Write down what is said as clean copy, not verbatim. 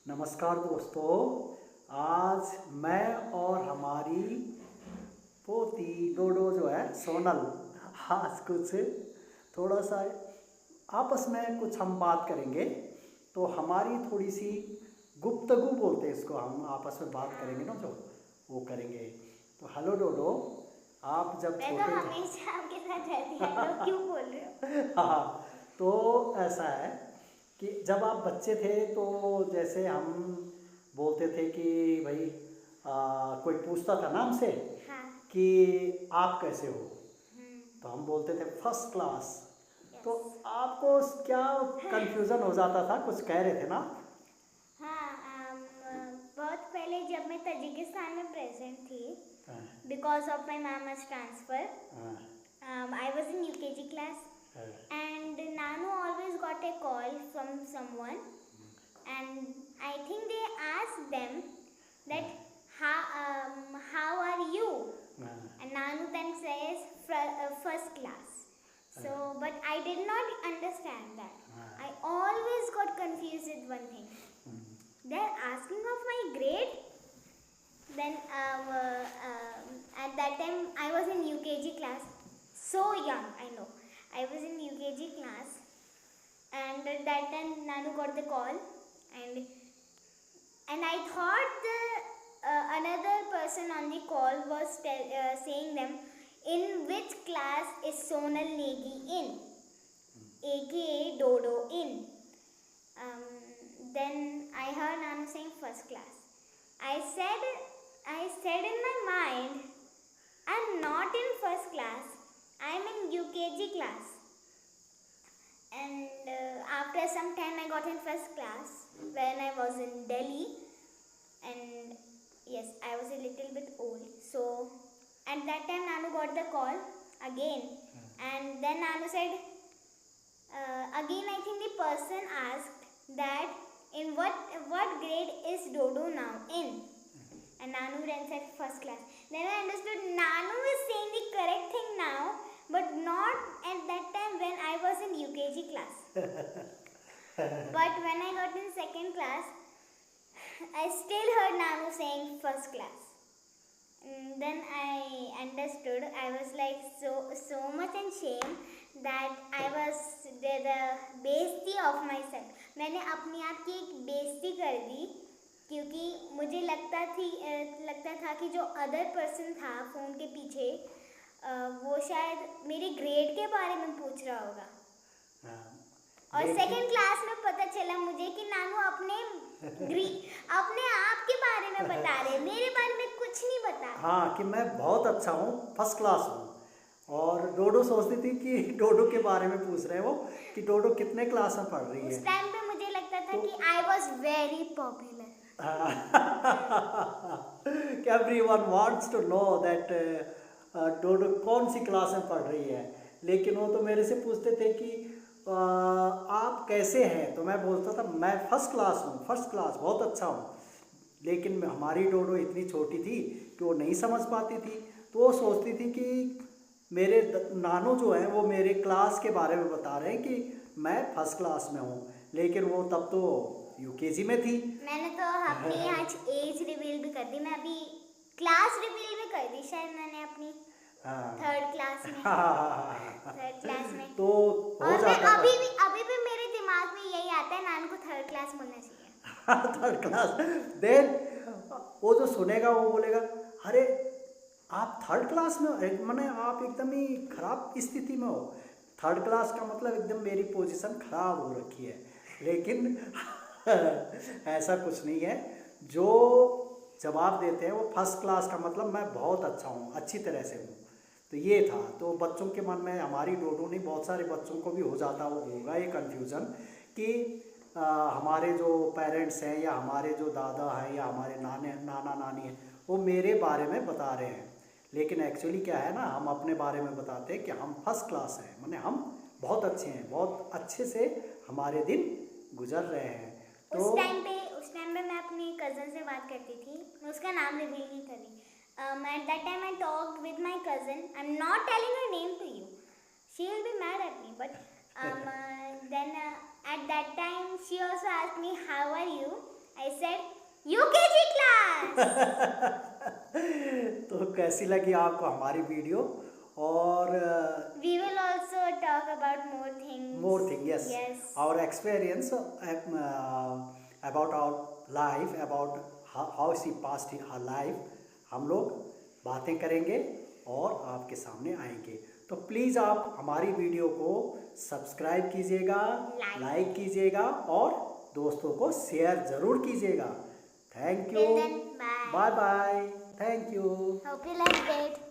नमस्कार दोस्तों। आज मैं और हमारी पोती डोडो जो है सोनल, आज कुछ थोड़ा सा आपस में कुछ हम बात करेंगे। तो हमारी थोड़ी सी गुफ्तगू बोलते हैं इसको, हम आपस में बात करेंगे ना जो वो करेंगे। तो हेलो डोडो, आप जब मैं छोटे तो हमेशा आपके साथ रहती है, तो क्यों बोल रहे हो? हाँ, तो ऐसा है कि जब आप बच्चे थे तो जैसे हम बोलते थे कि भाई कोई पूछता था ना हमसे हाँ। कि आप कैसे हो, हम्म। तो हम बोलते थे फर्स्ट क्लास। तो यस। आपको क्या कंफ्यूजन हो जाता था, कुछ कह रहे थे ना? हाँ। बहुत पहले जब मैं ताजिकिस्तान में प्रेजेंट थी, हाँ, because of my Mama's transfer, हाँ, I was in UKG class, हाँ, and Nanu always got a call from someone, and I think they asked them that how are you, हाँ, and Nanu then says first class. So, but I did not understand that. I always got confused with one thing. They're asking of my grade. Then at that time I was in UKG class. So young, I know. I was in UKG class, and at that time Nanu got the call, and I thought the another person on the call was saying them, in which class is Sonal Negi in, aka Dodo in. Then I heard Nanu saying first class. I said in my mind, I'm not in first class, I'm in UKG class. And after some time I got in first class when I was in Delhi, and yes, I was a little bit old. So at that time Nanu got the call again, and then Nanu said, again I think the person asked that in what grade is Dodo now in, and Nanu then said first class. Then I understood Nanu is saying the correct thing now, but not at that time when I was in UKG class. But when I got in second class, I still heard Nanu saying first class. Then I understood. I was like so much in shame that I was the बेइज्जती of myself. मैंने अपने आप की एक बेइज्जती कर दी, क्योंकि मुझे लगता था कि जो अदर पर्सन था फ़ोन के पीछे, वो शायद मेरे ग्रेड के बारे में पूछ रहा होगा। और सेकंड क्लास में पता चला मुझे कि नानू अपने आप के बारे में बता रहे, मेरे बारे में कुछ नहीं बता। हाँ, कि मैं बहुत अच्छा हूँ, फर्स्ट क्लास हूँ। और डोडो सोचती थी कि डोडो के बारे में पूछ रहे हो कि डोडो कितने क्लास में पढ़ रही है। उस टाइम पे मुझे लगता था कि I was very popular. Everyone wants to know that डोडो कौन सी क्लास में पढ़ रही है। लेकिन वो तो मेरे से पूछते थे कि आप कैसे हैं, तो मैं बोलता था मैं फर्स्ट क्लास हूँ, फर्स्ट क्लास, बहुत अच्छा हूँ। लेकिन हमारी डोडो इतनी छोटी थी कि वो नहीं समझ पाती थी, तो वो सोचती थी कि मेरे नानू जो है वो मेरे क्लास के बारे में बता रहे हैं कि मैं फर्स्ट क्लास में हूँ। लेकिन वो तब तो यूकेजी में थी। मैंने तो अपनी आज एज रिवील भी कर दी, मैं अभी क्लास रिवील भी कर दी शायद मैंने अपनी थर्ड क्लास में। थर्ड क्लास में तो और मैं अभी भी मेरे दिमाग में यही आता है, नानू को थर्ड क्लास बोलना चाहिए। Third class. देन वो जो सुनेगा वो बोलेगा, अरे आप थर्ड क्लास में हो, माने आप एकदम ही खराब स्थिति में हो। थर्ड क्लास का मतलब एकदम मेरी पोजीशन खराब हो रखी है। लेकिन ऐसा कुछ नहीं है। जो जवाब देते हैं वो फर्स्ट क्लास का मतलब मैं बहुत अच्छा हूँ, अच्छी तरह से हूँ। तो ये था। तो बच्चों के मन में, हमारी डोडो नहीं, बहुत सारे बच्चों को भी हो जाता होगा ये कन्फ्यूज़न कि हमारे जो पेरेंट्स हैं या हमारे जो दादा हैं या हमारे नाना नानी हैं वो मेरे बारे में बता रहे हैं। लेकिन एक्चुअली क्या है ना, हम अपने बारे में बताते हैं कि हम फर्स्ट क्लास हैं, माने हम बहुत अच्छे हैं, बहुत अच्छे से हमारे दिन गुजर रहे हैं। तो उस टाइम पे मैं अपनी कज़न से बात करती थी, मैं उसका नाम रिवील नहीं कर रही। At that time I talked with my cousin. I'm not telling her name to you. She will be mad at me. But then at that time she also asked me, how are you? I said UKG class. तो कैसी लगी आपको हमारी video? और We will also talk about more things. more thing, yes. Yes. Our experience about our life, about how she passed her life, हम लोग बातें करेंगे और आपके सामने आएंगे। तो प्लीज़ आप हमारी वीडियो को सब्सक्राइब कीजिएगा, लाइक कीजिएगा और दोस्तों को शेयर ज़रूर कीजिएगा। Thank you. Till then, bye. Bye bye. Thank you. Hope you liked it.